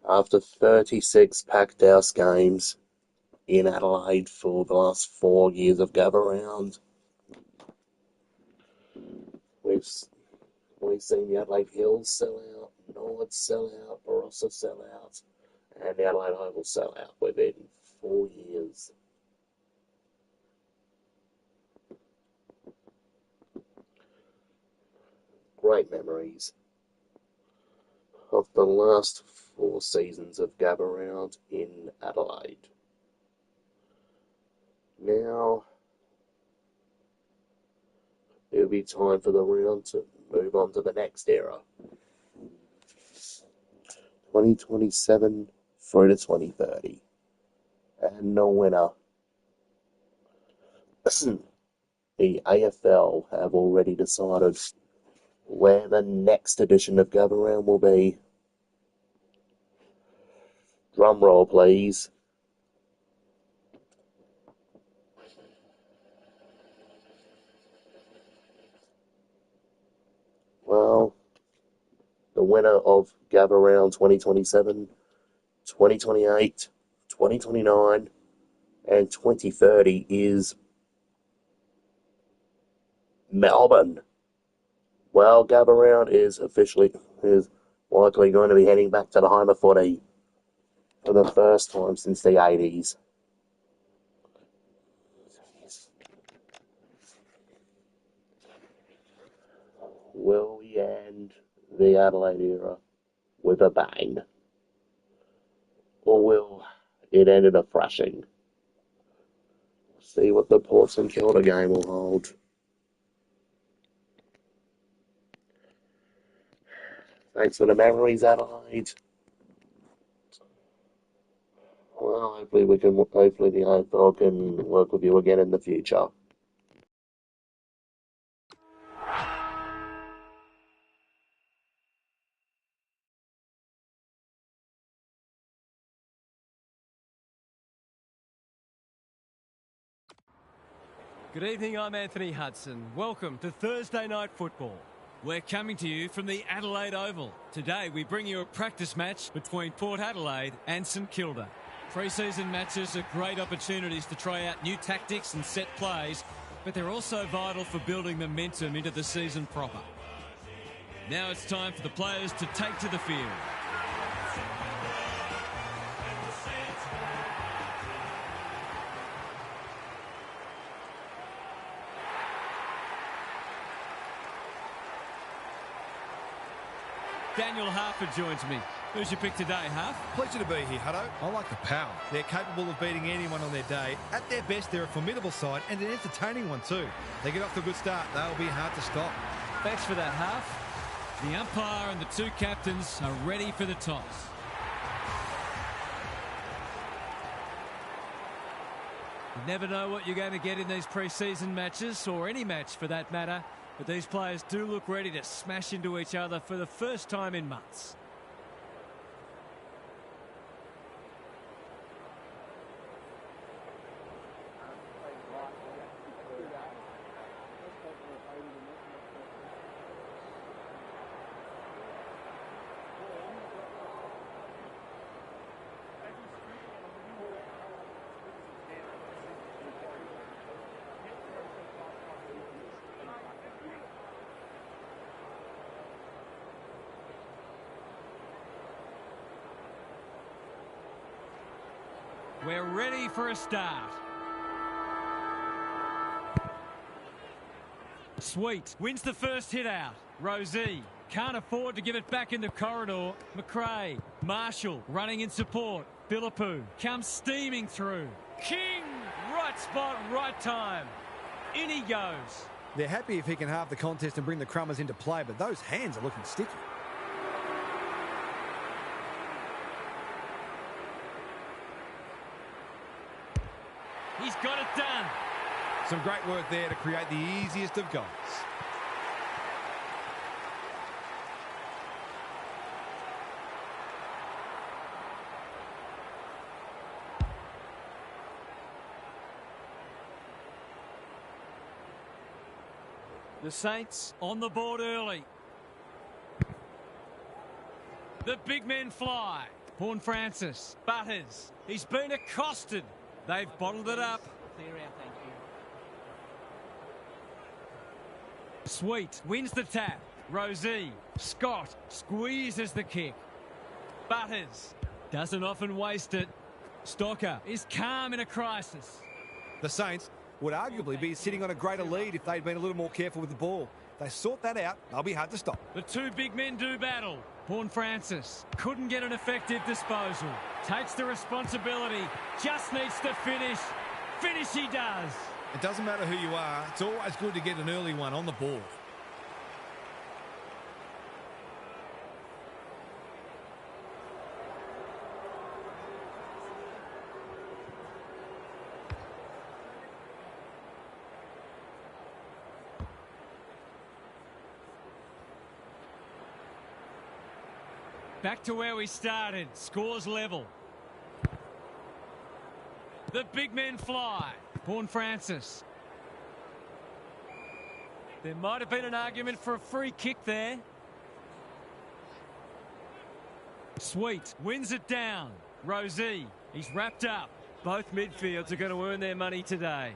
After 36 packed house games in Adelaide for the last 4 years of Gabba Round, we've seen the Adelaide Hills sell out, Norwood sell out, Barossa sell out, and the Adelaide Oval sell out within 4 years. Great memories of the last 4 seasons of Gabba Round in Adelaide. Now, it'll be time for the round to move on to the next era. 2027 through to 2030. And the winner. The AFL have already decided where the next edition of Gabba Round will be. Drum roll, please. Well, the winner of Gabba Round 2027, 2028, 2029, and 2030 is Melbourne. Well, Gabba Round is likely going to be heading back to the home of footy for the first time since the 80s. Will we end the Adelaide era with a bang? Or will it end in a thrashing? See what the Ports and Kilda game will hold. Thanks for the memories, Adelaide. Well, hopefully the AFL can work with you again in the future. Good evening, I'm Anthony Hudson. Welcome to Thursday Night Football. We're coming to you from the Adelaide Oval. Today we bring you a practice match between Port Adelaide and St Kilda. Pre-season matches are great opportunities to try out new tactics and set plays, but they're also vital for building momentum into the season proper. Now it's time for the players to take to the field. Daniel Harper joins me. Who's your pick today, Harp? Pleasure to be here, Hutto. I like the power. They're capable of beating anyone on their day. At their best, they're a formidable side and an entertaining one too. They get off to a good start. They'll be hard to stop. Thanks for that, Harp. The umpire and the two captains are ready for the toss. You never know what you're going to get in these pre-season matches, or any match for that matter. But these players do look ready to smash into each other for the first time in months. We're ready for a start. Sweet wins the first hit out. Rosie can't afford to give it back in the corridor. McRae, Marshall running in support. Philippou comes steaming through. King, right spot, right time. In he goes. They're happy if he can halve the contest and bring the Crummers into play, but those hands are looking sticky. He's got it done. Some great work there to create the easiest of goals. The Saints on the board early. The big men fly. Horn Francis, Butters. He's been accosted. They've bottled it up. Clear out, thank you. Sweet wins the tap. Rosie. Scott squeezes the kick. Butters doesn't often waste it. Stocker is calm in a crisis. The Saints would arguably be sitting on a greater lead if they'd been a little more careful with the ball. They sort that out, they'll be hard to stop. The two big men do battle. Horn Francis couldn't get an effective disposal. Takes the responsibility. Just needs to finish. Finish he does. It doesn't matter who you are, it's always good to get an early one on the board. Back to where we started. Scores level. The big men fly. Horn Francis. There might have been an argument for a free kick there. Sweet wins it down. Rosie. He's wrapped up. Both midfields are going to earn their money today.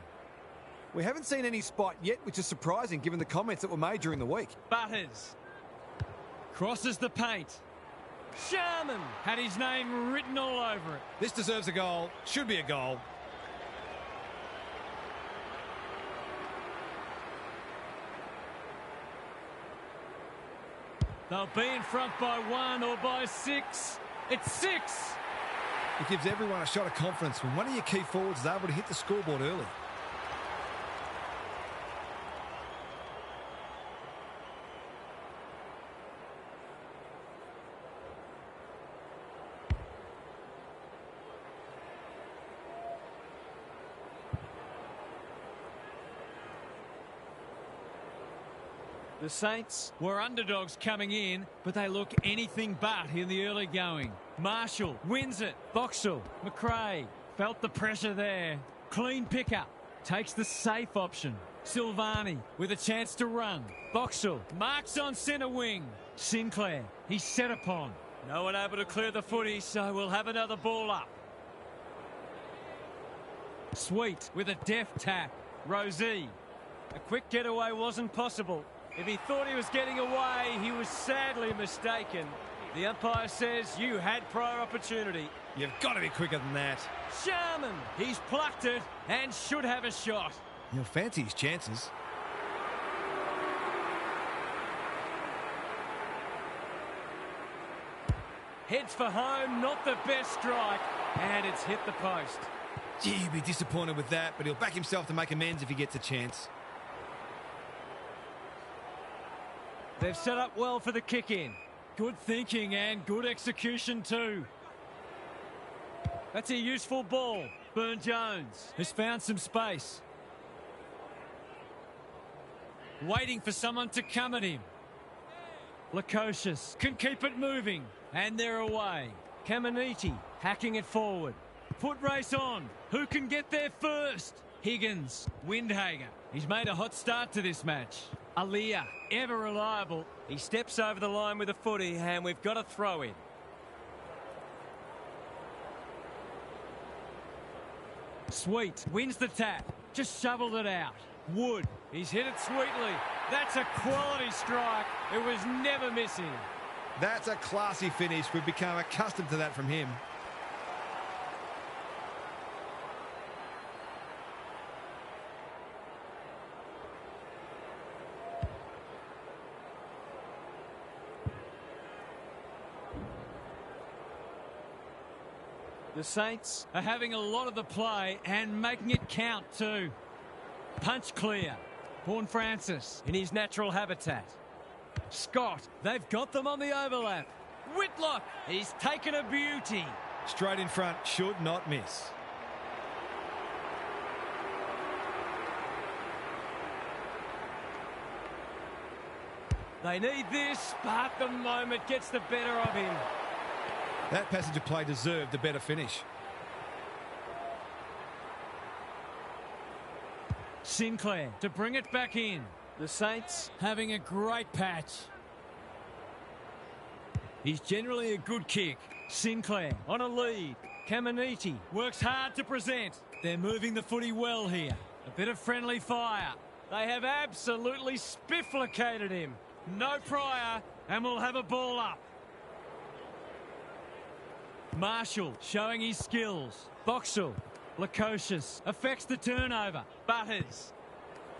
We haven't seen any spot yet, which is surprising given the comments that were made during the week. Butters. Crosses the paint. Sharman had his name written all over it. This deserves a goal. Should be a goal. They'll be in front by 1 or by 6. It's 6. It gives everyone a shot of confidence when one of your key forwards is able to hit the scoreboard early. The Saints were underdogs coming in, but they look anything but in the early going. Marshall wins it. Boxall, McRae felt the pressure there. Clean pickup. Takes the safe option. Silvani with a chance to run. Boxall marks on centre wing. Sinclair, he's set upon. No one able to clear the footy, so we'll have another ball up. Sweet with a deft tap. Rosie. A quick getaway wasn't possible. If he thought he was getting away, he was sadly mistaken. The umpire says you had prior opportunity. You've got to be quicker than that. Sharman, he's plucked it and should have a shot. He'll fancy his chances. Heads for home, not the best strike, and it's hit the post. Gee, he'd be disappointed with that, but he'll back himself to make amends if he gets a chance. They've set up well for the kick-in. Good thinking and good execution too. That's a useful ball. Burn-Jones has found some space. Waiting for someone to come at him. Lukosius can keep it moving. And they're away. Caminiti hacking it forward. Foot race on. Who can get there first? Higgins. Windhager. He's made a hot start to this match. Aliyah, ever reliable. He steps over the line with a footy and we've got a throw in. Sweet wins the tap. Just shoveled it out. Wood, he's hit it sweetly. That's a quality strike. It was never missing. That's a classy finish. We've become accustomed to that from him. The Saints are having a lot of the play and making it count too. Punch clear. Horn Francis in his natural habitat. Scott, they've got them on the overlap. Whitlock, he's taken a beauty. Straight in front, should not miss. They need this, but the moment gets the better of him. That passage of play deserved a better finish. Sinclair to bring it back in. The Saints having a great patch. He's generally a good kick. Sinclair on a lead. Caminiti works hard to present. They're moving the footy well here. A bit of friendly fire. They have absolutely spifflicated him. No prior, and we'll have a ball up. Marshall showing his skills. Boxall, Lukosius affects the turnover. Butters.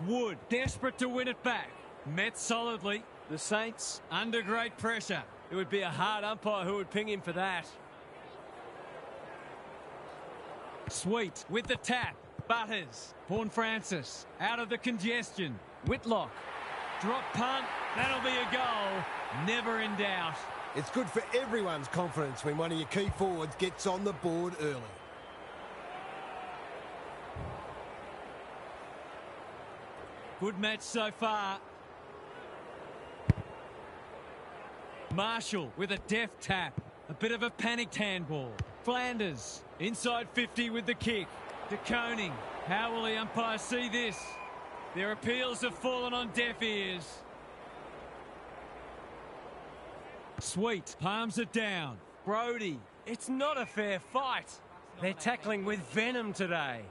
Wood desperate to win it back. Met solidly. The Saints under great pressure. It would be a hard umpire who would ping him for that. Sweet with the tap. Butters. Paul Francis out of the congestion. Whitlock. Drop punt. That'll be a goal. Never in doubt. It's good for everyone's confidence when one of your key forwards gets on the board early. Good match so far. Marshall with a deft tap. A bit of a panicked handball. Flanders inside 50 with the kick. De Koning. How will the umpire see this? Their appeals have fallen on deaf ears. Sweet palms it down. Brody. It's not a fair fight. They're tackling with venom today.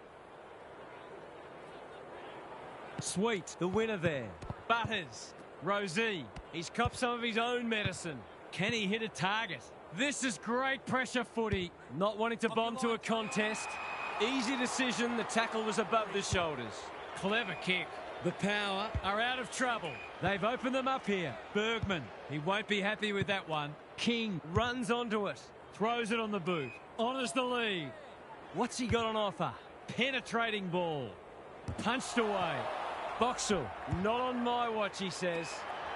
Sweet, the winner there. Butters. Rosie. He's copped some of his own medicine. Can he hit a target? This is great pressure footy. Not wanting to bomb to a contest. Easy decision. The tackle was above the shoulders. Clever kick. The Power are out of trouble. They've opened them up here. Bergman. He won't be happy with that one. King runs onto it. Throws it on the boot. Honours the lead. What's he got on offer? Penetrating ball. Punched away. Boxall. Not on my watch, he says.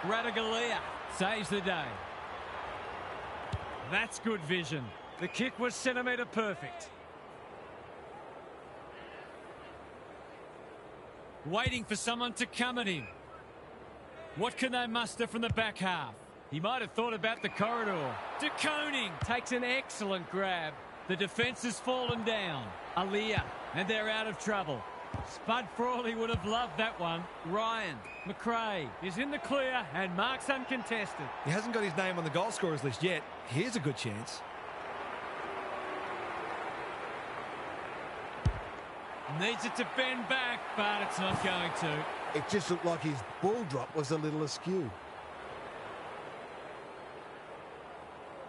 Radaglia saves the day. That's good vision. The kick was centimetre perfect. Waiting for someone to come at him. What can they muster from the back half? He might have thought about the corridor. De Koning takes an excellent grab. The defence has fallen down. Alia, and they're out of trouble. Spud Frawley would have loved that one. Ryan, McRae is in the clear and marks uncontested. He hasn't got his name on the goal scorers list yet. Here's a good chance. Needs it to bend back, but it's not going to. It just looked like his ball drop was a little askew.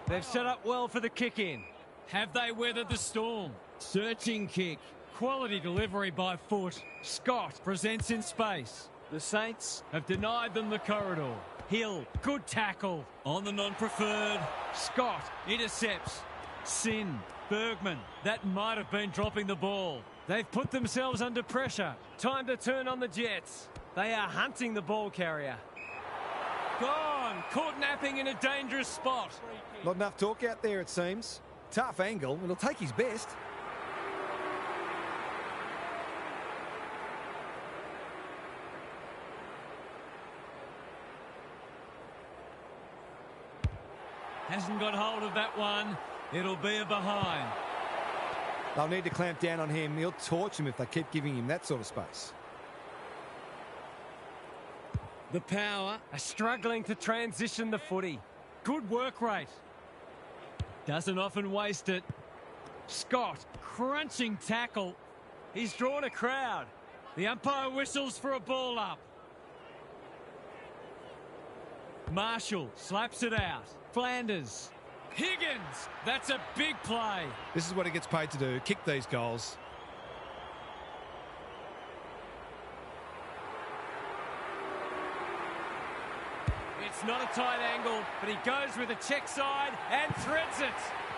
They've set up well for the kick-in. Have they weathered the storm? Searching kick. Quality delivery by foot. Scott presents in space. The Saints have denied them the corridor. Hill, good tackle on the non-preferred. Scott intercepts. Sin, Bergman. That might have been dropping the ball. They've put themselves under pressure. Time to turn on the Jets. They are hunting the ball carrier. Gone. Caught napping in a dangerous spot. Not enough talk out there, it seems. Tough angle. It'll take his best. Hasn't got hold of that one. It'll be a behind. They'll need to clamp down on him. He'll torch him if they keep giving him that sort of space. The Power are struggling to transition the footy. Good work rate. Doesn't often waste it. Scott, crunching tackle. He's drawn a crowd. The umpire whistles for a ball up. Marshall slaps it out. Flanders. Higgins. That's a big play. This is what he gets paid to do, kick these goals. It's not a tight angle, but he goes with a check side and threads it.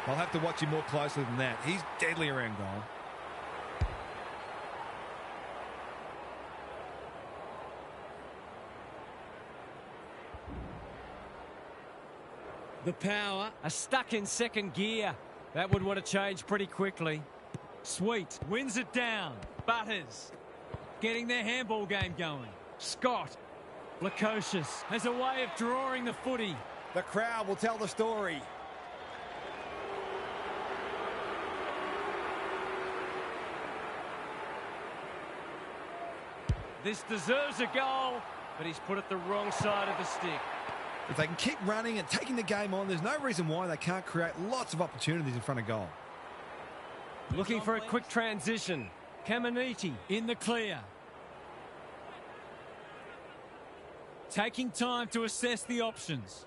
I'll have to watch him more closely than that. He's deadly around goal. The Power are stuck in second gear. That would want to change pretty quickly. Sweet wins it down. Butters getting their handball game going. Scott. Lukosius has a way of drawing the footy. The crowd will tell the story. This deserves a goal. but he's put it the wrong side of the stick. If they can keep running and taking the game on, there's no reason why they can't create lots of opportunities in front of goal. Looking for a quick transition. Caminiti in the clear. Taking time to assess the options.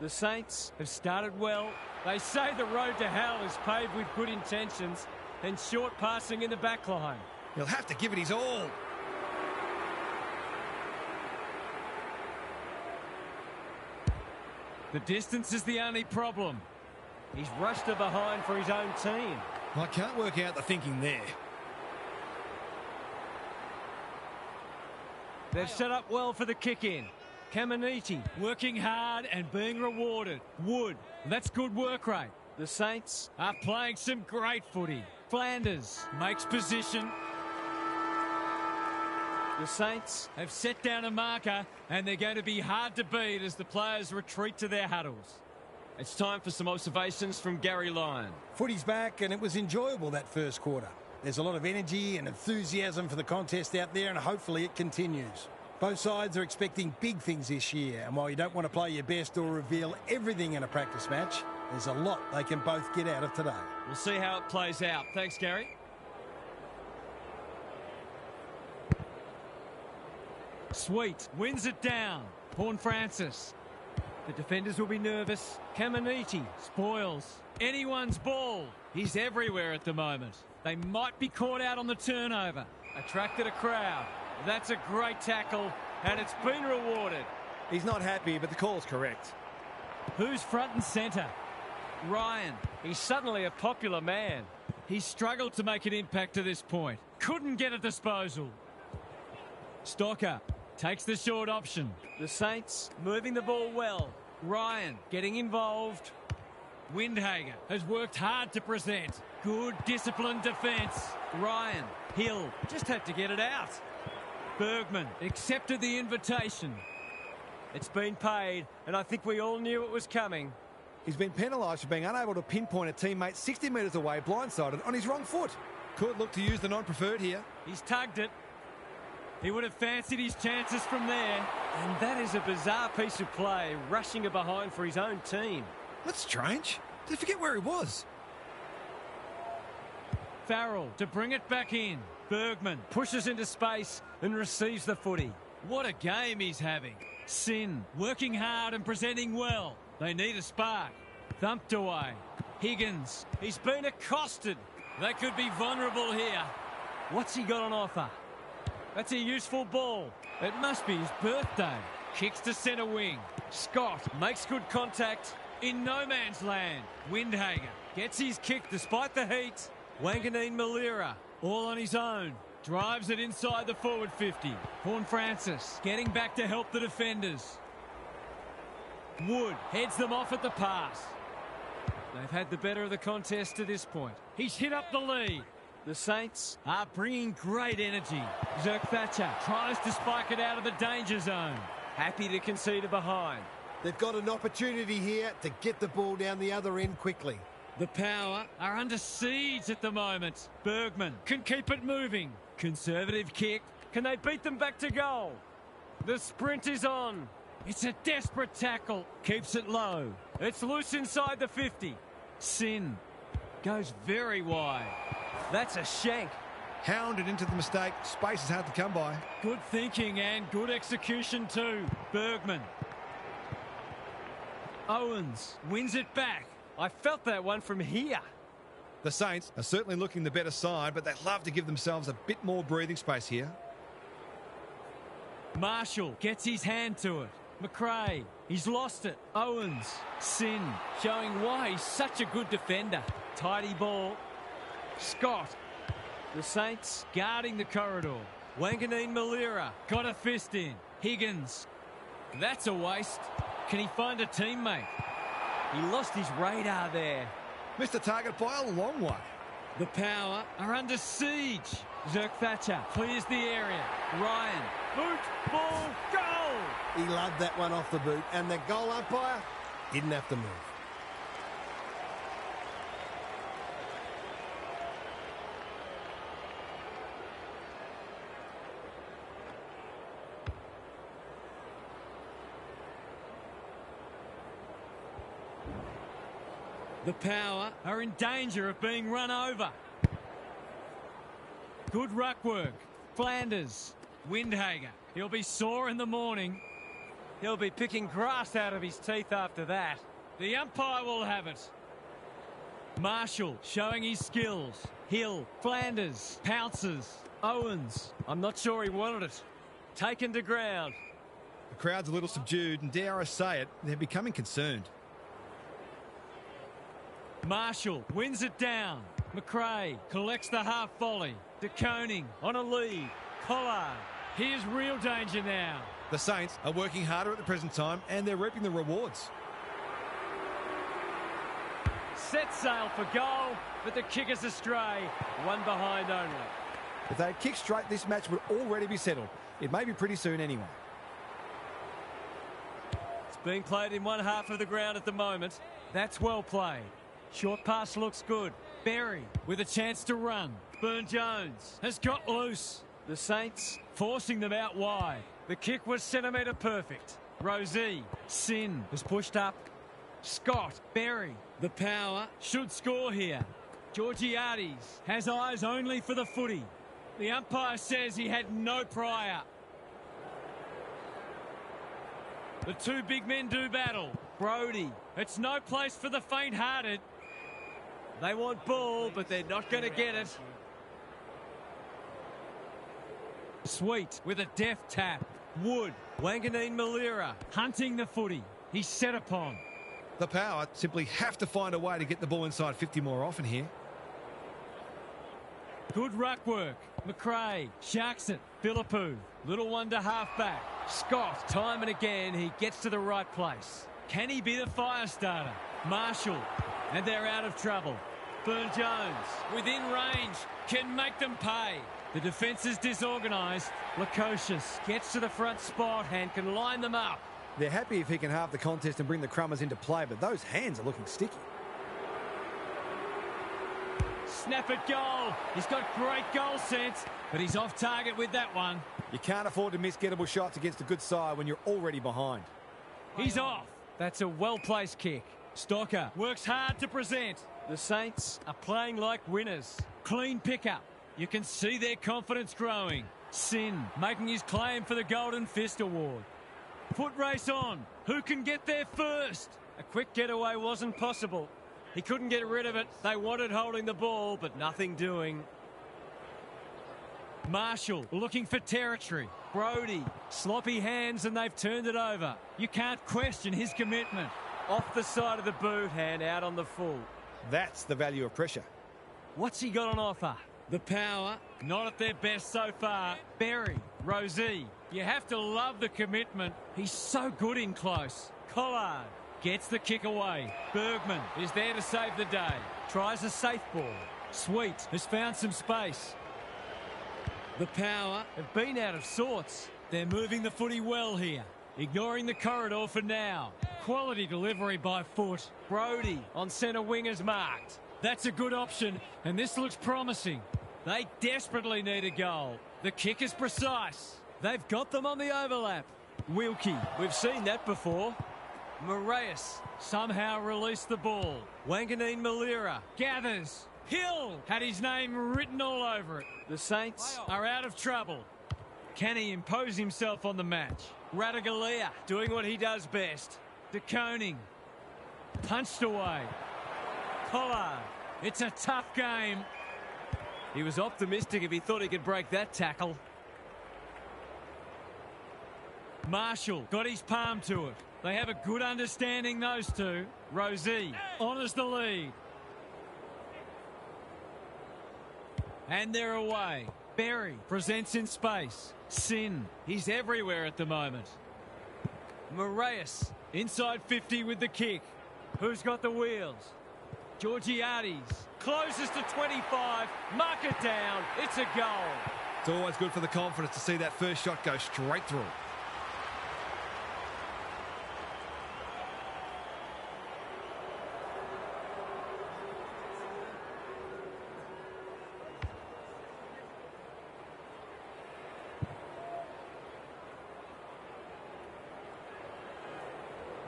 The Saints have started well. They say the road to hell is paved with good intentions and short passing in the back line. He'll have to give it his all. The distance is the only problem. He's rushed to behind for his own team. I can't work out the thinking there. They've set up well for the kick-in. Caminiti working hard and being rewarded. Wood, that's good work rate. The Saints are playing some great footy. Flanders makes position. The Saints have set down a marker and they're going to be hard to beat as the players retreat to their huddles. It's time for some observations from Gary Lyon. Footy's back and it was enjoyable that first quarter. There's a lot of energy and enthusiasm for the contest out there and hopefully it continues. Both sides are expecting big things this year, and while you don't want to play your best or reveal everything in a practice match, there's a lot they can both get out of today. We'll see how it plays out. Thanks, Gary. Sweet wins it down. Horn Francis. The defenders will be nervous. Caminiti spoils anyone's ball. He's everywhere at the moment. They might be caught out on the turnover. Attracted a crowd. That's a great tackle, and it's been rewarded. He's not happy, but the call's correct. Who's front and centre? Ryan. He's suddenly a popular man. He's struggled to make an impact to this point. Couldn't get a disposal. Stocker takes the short option. The Saints moving the ball well. Ryan getting involved. Windhager has worked hard to present. Good disciplined defence. Ryan, Hill, just had to get it out. Bergman accepted the invitation. It's been paid, and I think we all knew it was coming. He's been penalised for being unable to pinpoint a teammate 60 metres away, blindsided on his wrong foot. Could look to use the non-preferred here. He's tugged it. He would have fancied his chances from there. And that is a bizarre piece of play, rushing it behind for his own team. That's strange. Did he forget where he was? Farrell to bring it back in. Bergman pushes into space and receives the footy. What a game he's having. Sin working hard and presenting well. They need a spark. Thumped away. Higgins, he's been accosted. They could be vulnerable here. What's he got on offer? That's a useful ball. It must be his birthday. Kicks to centre wing. Scott makes good contact in no man's land. Windhager gets his kick despite the heat. Wanganeen Malira all on his own. Drives it inside the forward 50. Horn Francis getting back to help the defenders. Wood heads them off at the pass. They've had the better of the contest to this point. He's hit up the lead. The Saints are bringing great energy. Zerk Thatcher tries to spike it out of the danger zone. Happy to concede a behind. They've got an opportunity here to get the ball down the other end quickly. The Power are under siege at the moment. Bergman can keep it moving. Conservative kick. Can they beat them back to goal? The sprint is on. It's a desperate tackle. Keeps it low. It's loose inside the 50. Sin goes very wide. That's a shank. Hounded into the mistake. Space is hard to come by. Good thinking and good execution too. Bergman. Owens wins it back. I felt that one from here. The Saints are certainly looking the better side, but they'd love to give themselves a bit more breathing space here. Marshall gets his hand to it. McRae, he's lost it. Owens, Sin, showing why he's such a good defender. Tidy ball. Scott. The Saints guarding the corridor. Wanganeen Malira got a fist in. Higgins. That's a waste. Can he find a teammate? He lost his radar there. Missed the target by a long way. The Power are under siege. Zerk Thatcher clears the area. Ryan, boot, ball, goal! He loved that one off the boot, and the goal umpire didn't have to move. The Power are in danger of being run over. Good ruck work. Flanders. Windhager. He'll be sore in the morning. He'll be picking grass out of his teeth after that. The umpire will have it. Marshall showing his skills. Hill. Flanders. Pounces. Owens. I'm not sure he wanted it. Taken to ground. The crowd's a little subdued, and dare I say it, they're becoming concerned. Marshall wins it down. McRae collects the half volley. De Koning on a lead. Collard. Here's real danger now. The Saints are working harder at the present time, and they're reaping the rewards. Set sail for goal, but the kick is astray. One behind only. If they had kicked straight, this match would already be settled. It may be pretty soon anyway. It's being played in one half of the ground at the moment. That's well played. Short pass looks good. Berry with a chance to run. Burn-Jones has got loose. The Saints forcing them out wide. The kick was centimetre perfect. Rosie. Sin has pushed up. Scott. Berry. The Power should score here. Georgiades has eyes only for the footy. The umpire says he had no prior. The two big men do battle. Brody. It's no place for the faint-hearted. They want ball, but they're not going to get it. Sweet with a deft tap. Wood. Wanganeen Malira hunting the footy. He's set upon. The Power simply have to find a way to get the ball inside 50 more often here. Good ruck work. McRae sharks it. Philippou. Little one to half-back. Scott. Time and again, he gets to the right place. Can he be the fire starter? Marshall. And they're out of trouble. Burn-Jones. Within range. Can make them pay. The defence is disorganised. Lukosius gets to the front spot and can line them up. They're happy if he can halve the contest and bring the Crummers into play, but those hands are looking sticky. Snap at goal. He's got great goal sense, but he's off target with that one. You can't afford to miss gettable shots against a good side when you're already behind. He's off. That's a well-placed kick. Stocker works hard to present. The Saints are playing like winners. Clean pickup. You can see their confidence growing. Sin making his claim for the Golden Fist Award. Foot race on. Who can get there first? A quick getaway wasn't possible. He couldn't get rid of it. They wanted holding the ball, but nothing doing. Marshall looking for territory. Brody, sloppy hands, and they've turned it over. You can't question his commitment. Off the side of the boot and out on the full. That's the value of pressure. What's he got on offer? The Power, not at their best so far. Berry, Rosie. You have to love the commitment. He's so good in close. Collard gets the kick away. Bergman is there to save the day. Tries a safe ball. Sweet has found some space. The Power have been out of sorts. They're moving the footy well here. Ignoring the corridor for now. Quality delivery by foot. Brody on centre wing is marked. That's a good option, and this looks promising. They desperately need a goal. The kick is precise. They've got them on the overlap. Wilkie, we've seen that before. Moraes somehow released the ball. Wanganeen Malira gathers. Hill had his name written all over it. The Saints are out of trouble. Can he impose himself on the match? Radaglia doing what he does best. De Koning punched away. Collard. It's a tough game. He was optimistic if he thought he could break that tackle. Marshall got his palm to it. They have a good understanding, those two. Rosie honours the lead. And they're away. Berry presents in space. Sin, he's everywhere at the moment. Moraes inside 50 with the kick. Who's got the wheels? Georgiades closes to 25. Mark it down. It's a goal. It's always good for the confidence to see that first shot go straight through.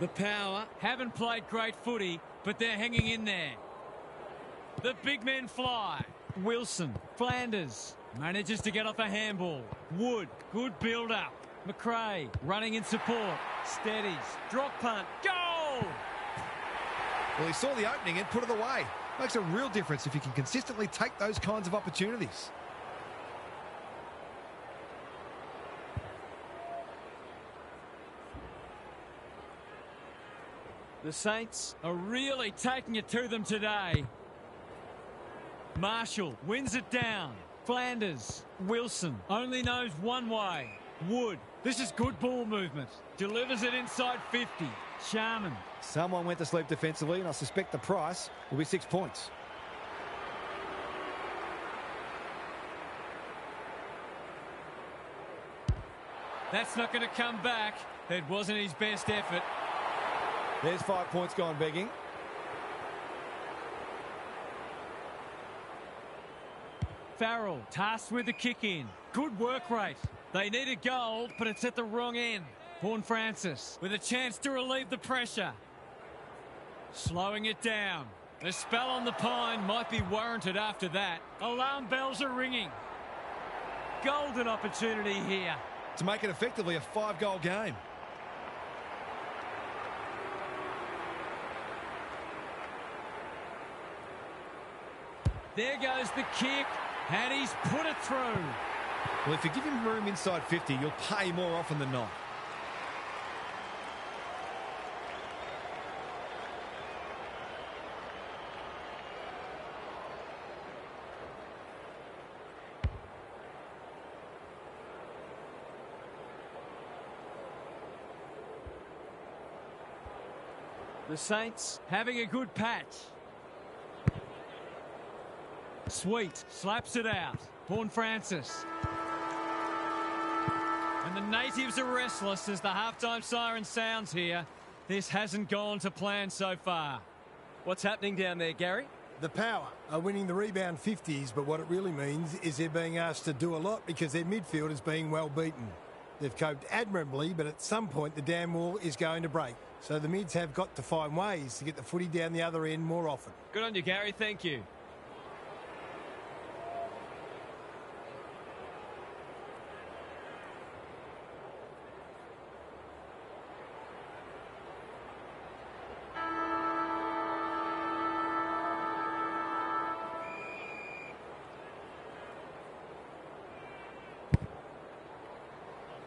The Power haven't played great footy, but they're hanging in there. The big men fly. Wilson, Flanders, manages to get off a handball. Wood, good build-up. McRae, running in support. Steadies, drop punt, goal! Well, he saw the opening and put it away. Makes a real difference if you can consistently take those kinds of opportunities. The Saints are really taking it to them today. Marshall wins it down. Flanders, Wilson only knows one way. Wood, this is good ball movement. Delivers it inside 50. Sharman. Someone went to sleep defensively, and I suspect the price will be 6 points. That's not going to come back. It wasn't his best effort. There's 5 points gone begging. Farrell tasked with the kick in. Good work rate. They needed gold, but it's at the wrong end. Vaughan Francis with a chance to relieve the pressure. Slowing it down. The spell on the pine might be warranted after that. Alarm bells are ringing. Golden opportunity here. To make it effectively a 5-goal game. There goes the kick, and he's put it through. Well, if you give him room inside 50, you'll pay more often than not. The Saints having a good patch. Sweet slaps it out. Vaughan Francis. And the natives are restless as the halftime siren sounds here. This hasn't gone to plan so far. What's happening down there, Gary? The Power are winning the rebound 50s, but what it really means is they're being asked to do a lot because their midfield is being well beaten. They've coped admirably, but at some point the dam wall is going to break. So the mids have got to find ways to get the footy down the other end more often. Good on you, Gary. Thank you.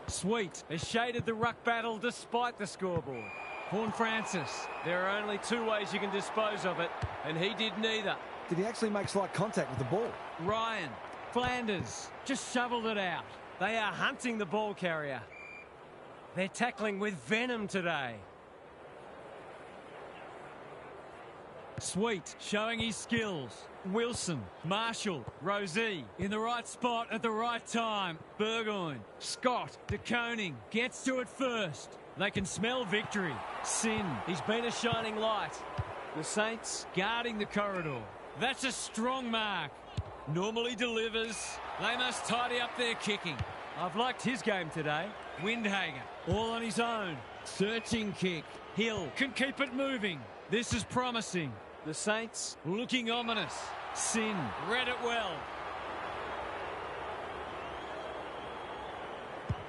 Sweet has shaded the ruck battle despite the scoreboard. Vaughan Francis, there are only 2 ways you can dispose of it, and he did neither. Did he actually make slight contact with the ball? Ryan, Flanders, just shoveled it out. They are hunting the ball carrier. They're tackling with venom today. Sweet, showing his skills. Wilson, Marshall, Rosie, in the right spot at the right time. Burgoyne, Scott, De Koning, gets to it first. They can smell victory. Sin, he's been a shining light. The Saints guarding the corridor. That's a strong mark. Normally delivers. They must tidy up their kicking. I've liked his game today. Windhager, all on his own. Searching kick. Hill can keep it moving. This is promising. The Saints looking ominous. Sin read it well.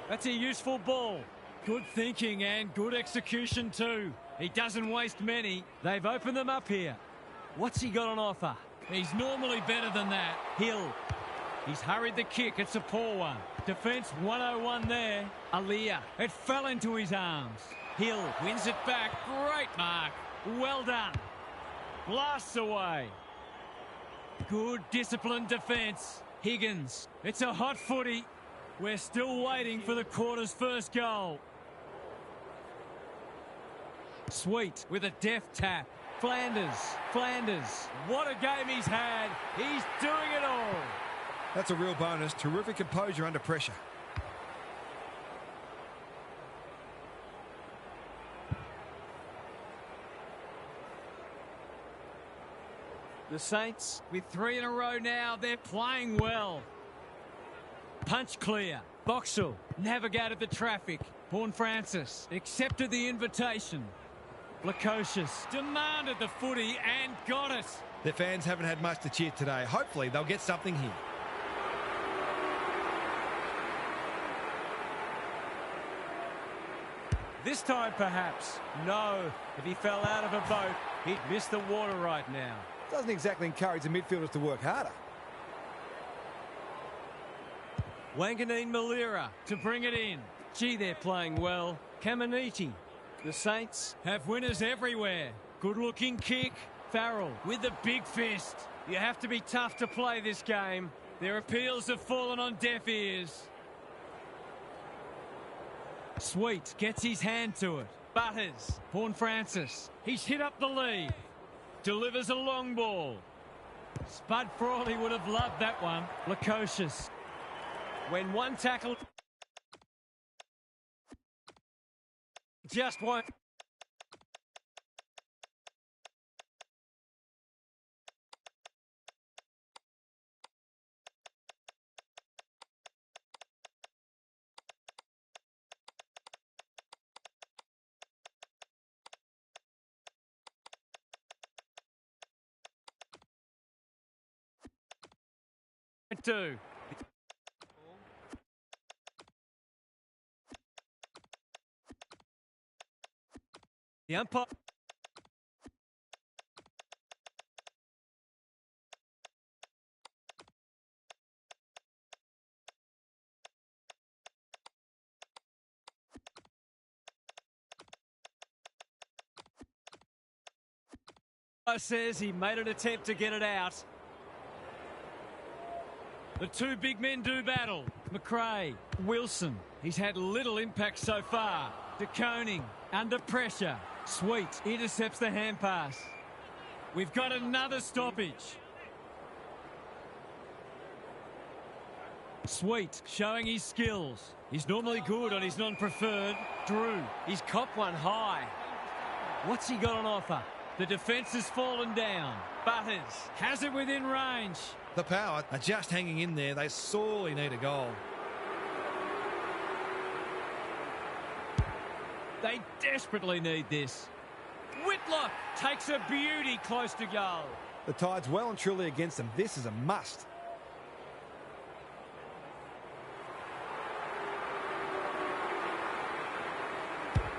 That's a useful ball. Good thinking and good execution too. He doesn't waste many. They've opened them up here. What's he got on offer? He's normally better than that. Hill. He's hurried the kick. It's a poor one. Defence 101 there. Aliyah. It fell into his arms. Hill wins it back. Great mark. Well done. Blasts away. Good disciplined defence. Higgins. It's a hot footy. We're still waiting for the quarter's first goal. Sweet with a deft tap. Flanders. What a game he's had. He's doing it all. That's a real bonus. Terrific composure under pressure. The Saints, with 3 in a row now, they're playing well. Punch clear. Boxall navigated the traffic. Vaughan Francis accepted the invitation. Lukosius demanded the footy and got it. Their fans haven't had much to cheer today. Hopefully they'll get something here. This time perhaps. No. If he fell out of a boat, he'd miss the water right now. Doesn't exactly encourage the midfielders to work harder. Wanganeen Malira to bring it in. Gee, they're playing well. Caminiti. The Saints have winners everywhere. Good-looking kick. Farrell with the big fist. You have to be tough to play this game. Their appeals have fallen on deaf ears. Sweet gets his hand to it. Butters. Vaughan Francis. He's hit up the lead. Delivers a long ball. Spud Frawley would have loved that one. Lukosius. When one tackle just won't. Two. The umpire. Says he made an attempt to get it out. The two big men do battle. McRae, Wilson. He's had little impact so far. De Koning under pressure. Sweet intercepts the hand pass. We've got another stoppage. Sweet showing his skills. He's normally good on his non-preferred. Drew, he's copped one high. What's he got on offer? The defence has fallen down. Butters has it within range. The Power are just hanging in there. They sorely need a goal. They desperately need this. Whitlock takes a beauty close to goal. The Tide's well and truly against them. This is a must.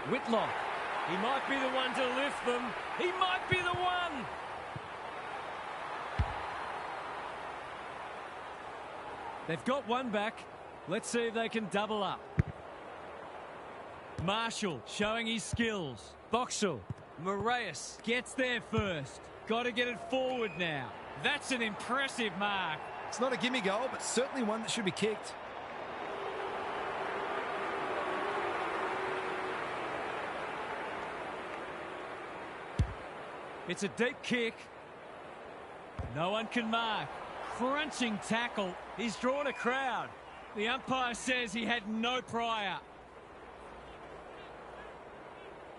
Whitlock. He might be the one to lift them. He might be the one. They've got one back. Let's see if they can double up. Marshall showing his skills. Boxall. Moraes gets there first. Got to get it forward now. That's an impressive mark. It's not a gimme goal, but certainly one that should be kicked. It's a deep kick. No one can mark. Crunching tackle. He's drawn a crowd. The umpire says he had no prior.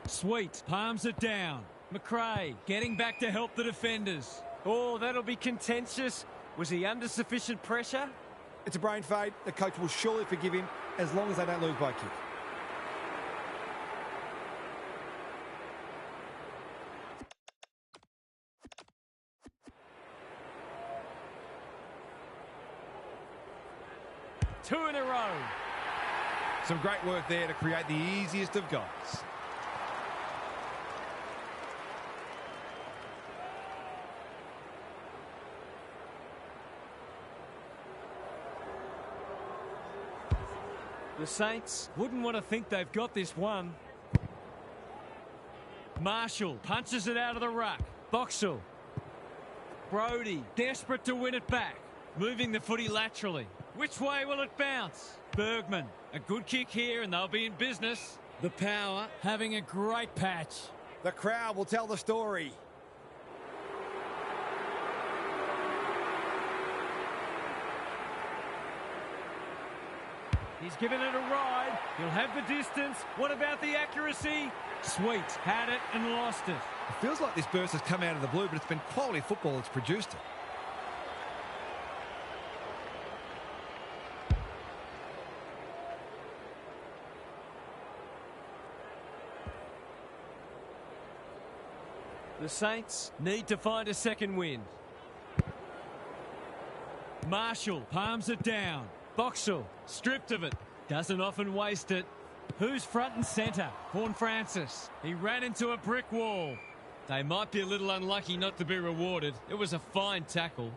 Sweet palms it down. McRae getting back to help the defenders. Oh, that'll be contentious. Was he under sufficient pressure? It's a brain fade. The coach will surely forgive him as long as they don't lose by a kick. Two in a row. Some great work there to create the easiest of goals. The Saints wouldn't want to think they've got this one. Marshall punches it out of the ruck. Boxall. Brody desperate to win it back. Moving the footy laterally. Which way will it bounce? Bergman. A good kick here and they'll be in business. The Power having a great patch. The crowd will tell the story. He's given it a ride. He'll have the distance. What about the accuracy? Sweet. Had it and lost it. It feels like this burst has come out of the blue, but it's been quality football that's produced it. The Saints need to find a second win. Marshall palms it down. Boxall stripped of it. Doesn't often waste it. Who's front and centre? Horn Francis. He ran into a brick wall. They might be a little unlucky not to be rewarded. It was a fine tackle.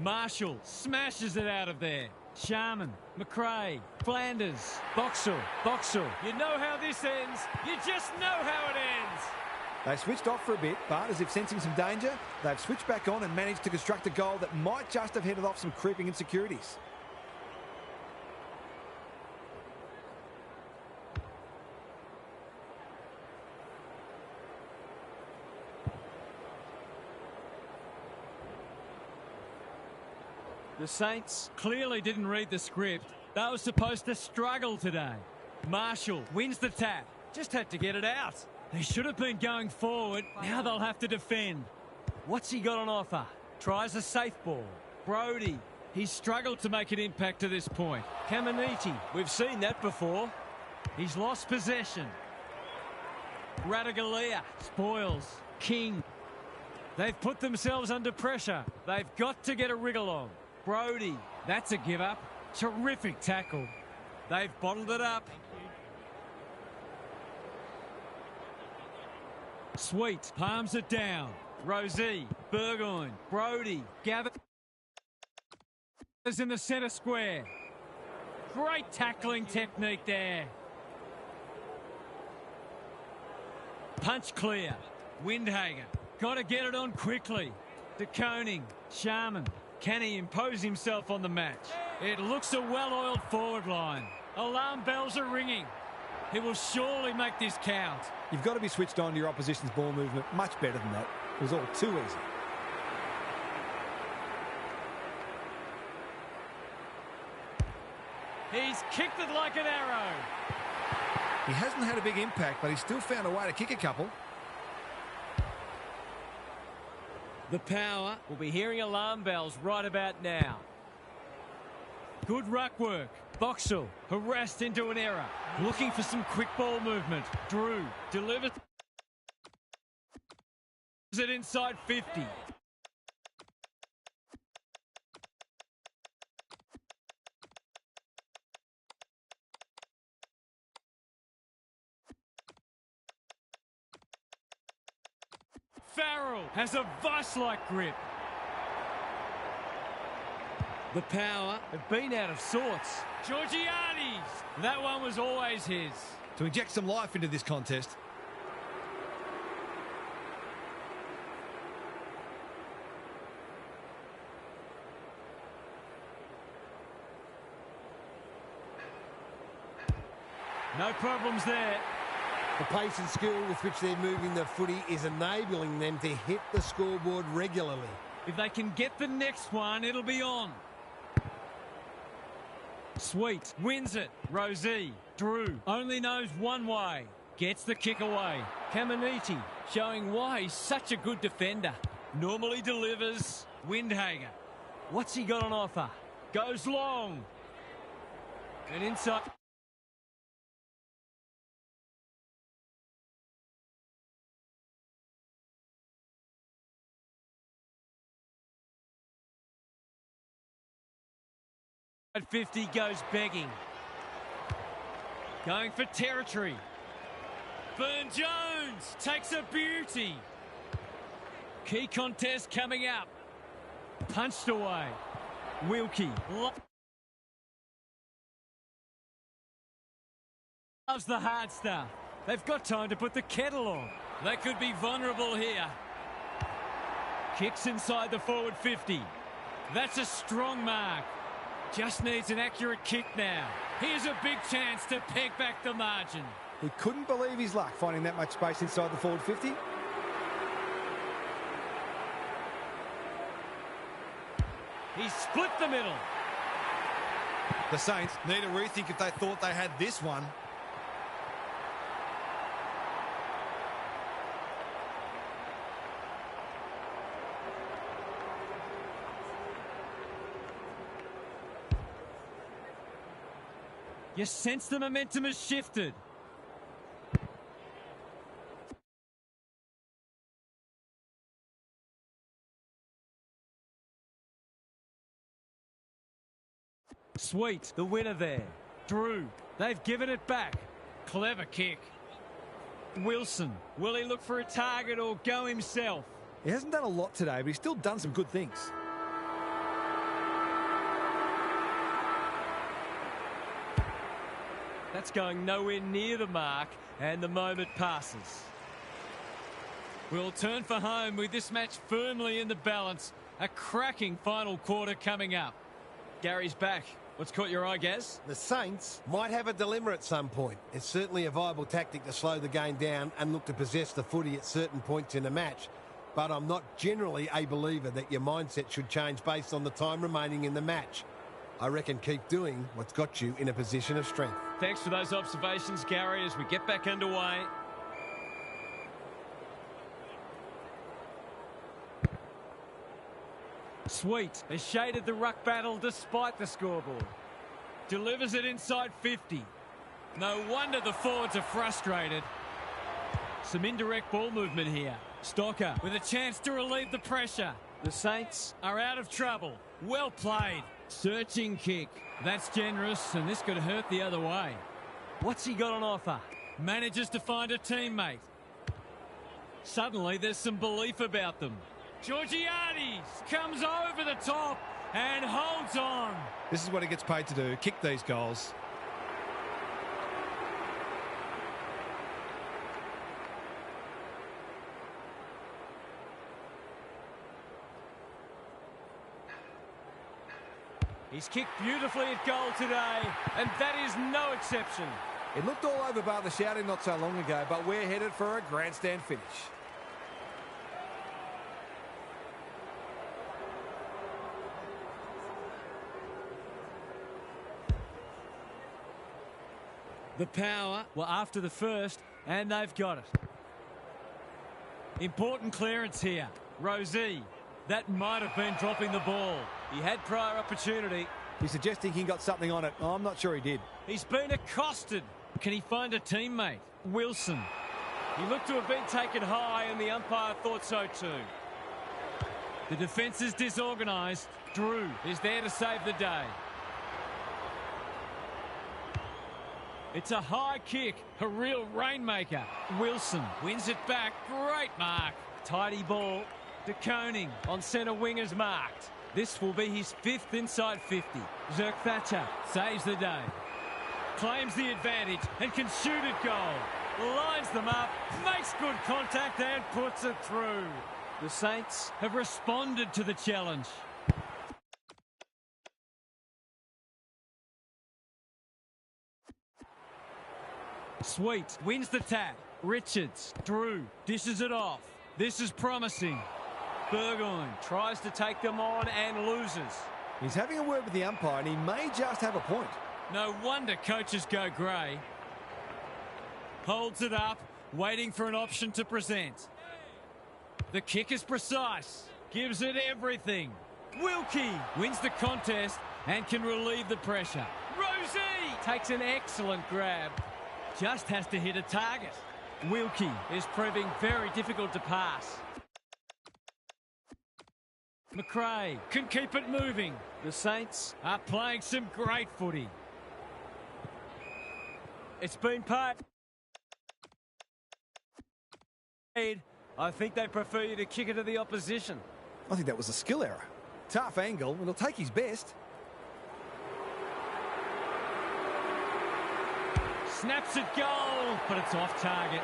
Marshall smashes it out of there. Sharman, McRae, Flanders, Boxall. You know how this ends. You just know how it ends. They switched off for a bit, but as if sensing some danger, they've switched back on and managed to construct a goal that might just have headed off some creeping insecurities. The Saints clearly didn't read the script. They were supposed to struggle today. Marshall wins the tap. Just had to get it out. They should have been going forward. Now they'll have to defend. What's he got on offer? Tries a safe ball. Brodie. He's struggled to make an impact to this point. Caminiti. We've seen that before. He's lost possession. Radaglia. Spoils. King. They've put themselves under pressure. They've got to get a wriggle on. Brodie. That's a give up. Terrific tackle. They've bottled it up. Sweet palms it down. Rosie, Burgoyne, Brodie, Gavin is in the centre square. Great tackling technique there. Punch clear. Windhager. Got to get it on quickly. De Koning, Sharman. Can he impose himself on the match? It looks a well-oiled forward line. Alarm bells are ringing. He will surely make this count. You've got to be switched on to your opposition's ball movement much better than that. It was all too easy. He's kicked it like an arrow. He hasn't had a big impact, but he's still found a way to kick a couple. The Power will be hearing alarm bells right about now. Good ruck work. Boxall harassed into an error. Looking for some quick ball movement. Drew delivers it inside 50. Farrell has a vice-like grip. The Power have been out of sorts. Georgiades! That one was always his. To inject some life into this contest. No problems there. The pace and skill with which they're moving the footy is enabling them to hit the scoreboard regularly. If they can get the next one, it'll be on. Sweet wins it. Rosie. Drew only knows one way. Gets the kick away. Caminiti showing why he's such a good defender. Normally delivers. Windhager. What's he got on offer? Goes long. And inside. At 50 goes begging. Going for territory. Burne-Jones takes a beauty. Key contest coming up. Punched away. Wilkie loves the hard stuff. They've got time to put the kettle on. They could be vulnerable here. Kicks inside the forward 50. That's a strong mark. Just needs an accurate kick now. Here's a big chance to peg back the margin. He couldn't believe his luck finding that much space inside the forward 50. He split the middle. The Saints need a rethink if they thought they had this one. You sense the momentum has shifted. Sweet, the winner there. Drew, they've given it back. Clever kick. Wilson, will he look for a target or go himself? He hasn't done a lot today, but he's still done some good things. That's going nowhere near the mark, and the moment passes. We'll turn for home with this match firmly in the balance. A cracking final quarter coming up. Gary's back. What's caught your eye, Gaz? The Saints might have a dilemma at some point. It's certainly a viable tactic to slow the game down and look to possess the footy at certain points in a match. But I'm not generally a believer that your mindset should change based on the time remaining in the match. I reckon keep doing what's got you in a position of strength. Thanks for those observations, Gary, as we get back underway. Sweet has shaded the ruck battle despite the scoreboard. Delivers it inside 50. No wonder the forwards are frustrated. Some indirect ball movement here. Stocker with a chance to relieve the pressure. The Saints are out of trouble. Well played. Searching kick. That's generous, and this could hurt the other way. What's he got on offer? Manages to find a teammate. Suddenly there's some belief about them. Georgiades comes over the top and holds on. This is what he gets paid to do, kick these goals. He's kicked beautifully at goal today, and that is no exception. It looked all over bar the shouting not so long ago, but we're headed for a grandstand finish. The power were after the first, and they've got it. Important clearance here. Rosie, that might have been dropping the ball. He had prior opportunity. He's suggesting he got something on it. Oh, I'm not sure he did. He's been accosted. Can he find a teammate? Wilson. He looked to have been taken high, and the umpire thought so too. The defence is disorganised. Drew is there to save the day. It's a high kick, a real rainmaker. Wilson wins it back. Great mark. Tidy ball. De Koning on centre wing is marked. This will be his 5th inside 50. Zerk Thatcher saves the day. Claims the advantage and can shoot at goal. Lines them up, makes good contact and puts it through. The Saints have responded to the challenge. Sweet wins the tap. Richards, Drew dishes it off. This is promising. Burgoyne tries to take them on and loses. He's having a word with the umpire, and he may just have a point. No wonder coaches go grey. Holds it up, waiting for an option to present. The kick is precise. Gives it everything. Wilkie wins the contest and can relieve the pressure. Rosie takes an excellent grab. Just has to hit a target. Wilkie is proving very difficult to pass. McRae can keep it moving. The Saints are playing some great footy. It's been paid. I think they prefer you to kick it to the opposition. I think that was a skill error. Tough angle, and he'll take his best. Snaps at goal, but it's off target.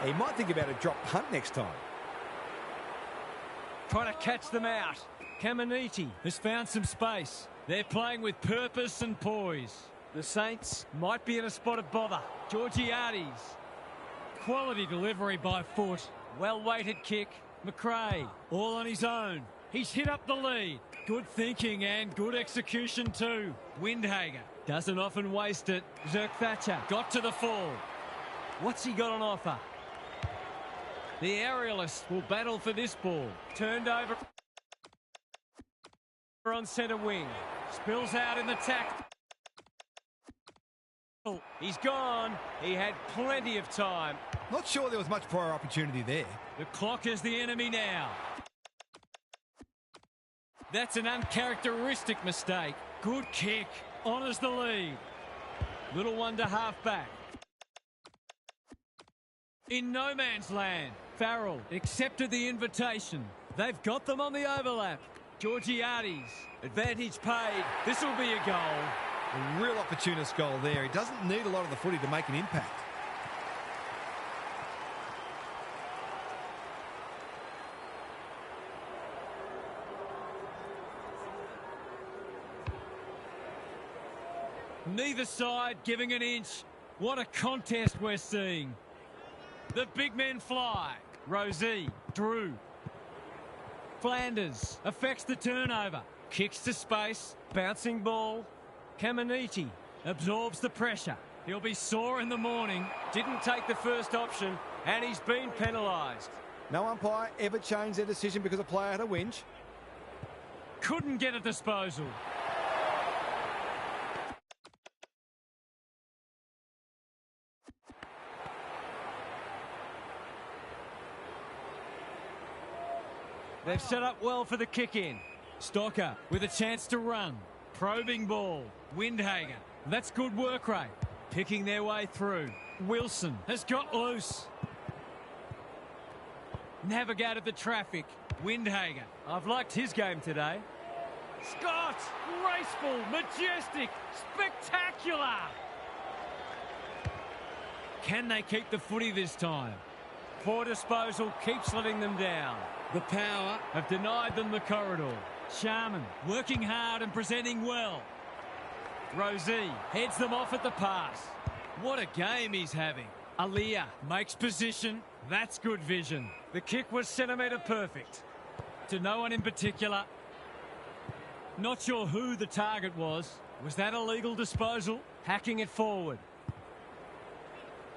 He might think about a drop punt next time. Trying to catch them out. Caminiti has found some space. They're playing with purpose and poise. The Saints might be in a spot of bother. Georgiades. Quality delivery by foot. Well-weighted kick. McRae all on his own. He's hit up the lead. Good thinking and good execution too. Windhager doesn't often waste it. Zerk Thatcher got to the fall. What's he got on offer? The aerialists will battle for this ball. Turned over on centre wing. Spills out in the tackle. He's gone. He had plenty of time. Not sure there was much prior opportunity there. The clock is the enemy now. That's an uncharacteristic mistake. Good kick. honours the lead. Little one to half back. In no man's land, Farrell accepted the invitation. They've got them on the overlap. Georgiades, advantage paid. This will be a goal. A real opportunist goal there. He doesn't need a lot of the footy to make an impact. Neither side giving an inch. What a contest we're seeing. The big men fly. Rosie, Drew. Flanders affects the turnover. Kicks to space. Bouncing ball. Caminiti absorbs the pressure. He'll be sore in the morning. Didn't take the first option, and he's been penalised. No umpire ever changed their decision because a player had a whinge. Couldn't get a disposal. They've set up well for the kick-in. Stocker with a chance to run. Probing ball. Windhager. That's good work rate. Picking their way through. Wilson has got loose. Navigated the traffic. Windhager. I've liked his game today. Scott! Graceful, majestic, spectacular! Can they keep the footy this time? Poor disposal keeps letting them down. The Power have denied them the corridor. Sharman working hard and presenting well. Rosie heads them off at the pass. What a game he's having. Aliyah makes position. That's good vision. The kick was centimetre perfect. To no one in particular. Not sure who the target was. Was that a legal disposal? Hacking it forward.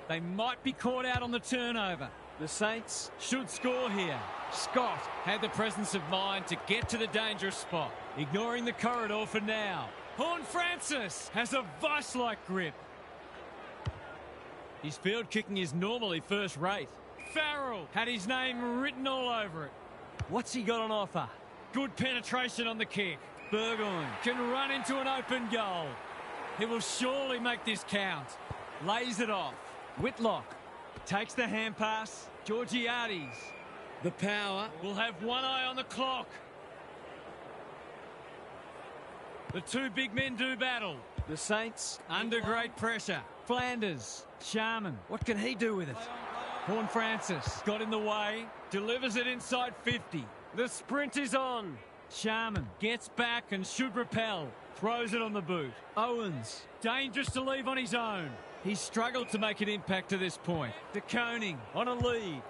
They might be caught out on the turnover. The Saints should score here. Scott had the presence of mind to get to the dangerous spot, ignoring the corridor for now. Horne-Francis has a vice-like grip. His field kicking is normally first rate. Farrell had his name written all over it. What's he got on offer? Good penetration on the kick. Burgoyne can run into an open goal. He will surely make this count. Lays it off. Whitlock takes the hand pass. Georgiades. The Power will have one eye on the clock. The two big men do battle. The Saints under great pressure. Flanders. Sharman. What can he do with it? Horne-Francis got in the way. Delivers it inside 50. The sprint is on. Sharman gets back and should repel. Throws it on the boot. Owens. Dangerous to leave on his own. He's struggled to make an impact to this point. De Koning on a lead.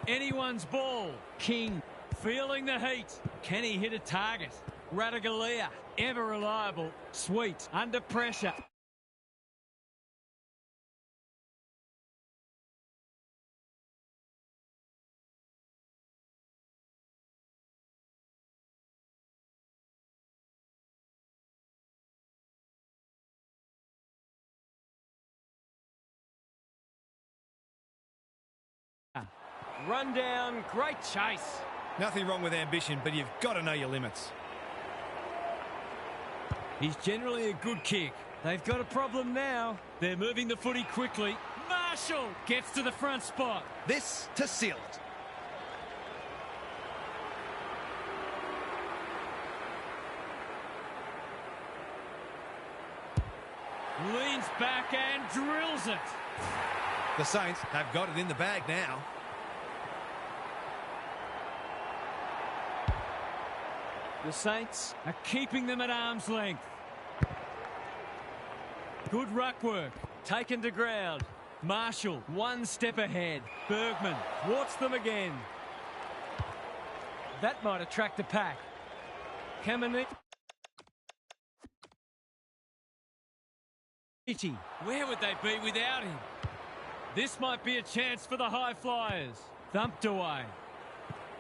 Anyone's ball. King feeling the heat. Can he hit a target? Radaglia, ever reliable. Sweet under pressure. Run down, great chase. Nothing wrong with ambition, but you've got to know your limits. He's generally a good kick. They've got a problem now. They're moving the footy quickly. Marshall gets to the front spot. This to seal it. Leans back and drills it. The Saints have got it in the bag now. The Saints are keeping them at arm's length. Good ruck work. Taken to ground. Marshall one step ahead. Bergman thwarts them again. That might attract a pack. Caminiti. Where would they be without him? This might be a chance for the high flyers. Thumped away.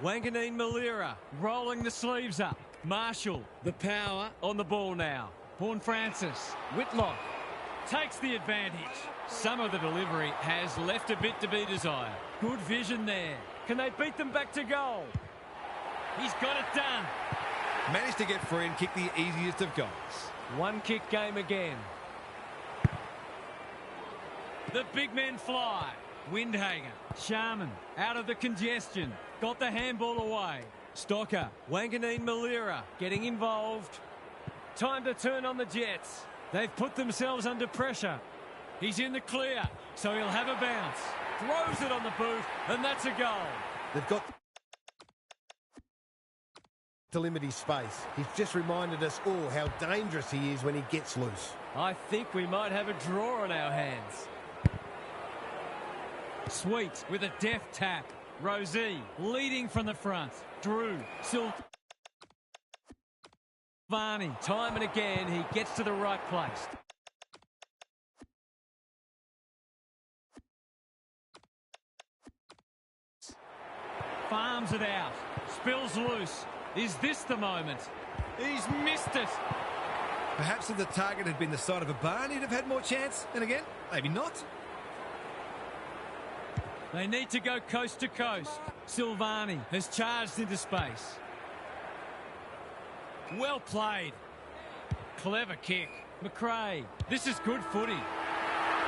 Wanganeen Malira rolling the sleeves up. Marshall, the Power on the ball now. Horne-Francis, Whitlock takes the advantage. Some of the delivery has left a bit to be desired. Good vision there. Can they beat them back to goal? He's got it done. Managed to get free and kick the easiest of goals. One kick game again. The big men fly. Windhager, Sharman, out of the congestion. Got the handball away. Stocker, Wanganeen Malira getting involved. Time to turn on the Jets. They've put themselves under pressure. He's in the clear, so he'll have a bounce. Throws it on the boot, and that's a goal. They've got to limit his space. He's just reminded us all how dangerous he is when he gets loose. I think we might have a draw on our hands. Sweet with a deft tap. Rosie leading from the front. Drew, Silvani, time and again, he gets to the right place. Farms it out. Spills loose. Is this the moment? He's missed it. Perhaps if the target had been the side of a barn, he'd have had more chance. And again, maybe not. They need to go coast to coast. Silvani has charged into space. Well played. Clever kick. McRae. This is good footy.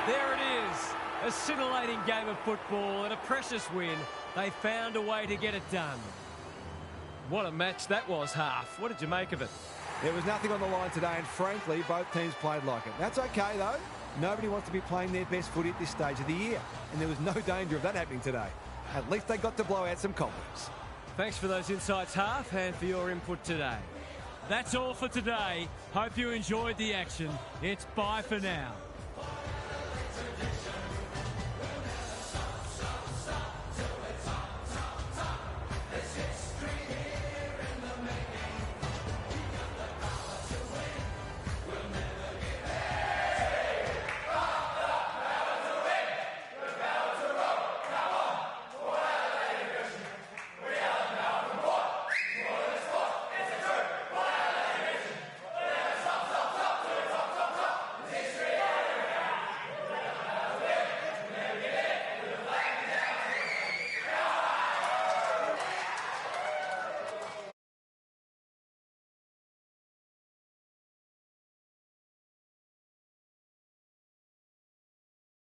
There it is. A scintillating game of football and a precious win. They found a way to get it done. What a match that was, Half. What did you make of it? There was nothing on the line today, and frankly, both teams played like it. That's okay, though. Nobody wants to be playing their best footy at this stage of the year, and there was no danger of that happening today. At least they got to blow out some cobwebs. Thanks for those insights, Half, and for your input today. That's all for today. Hope you enjoyed the action. It's bye for now.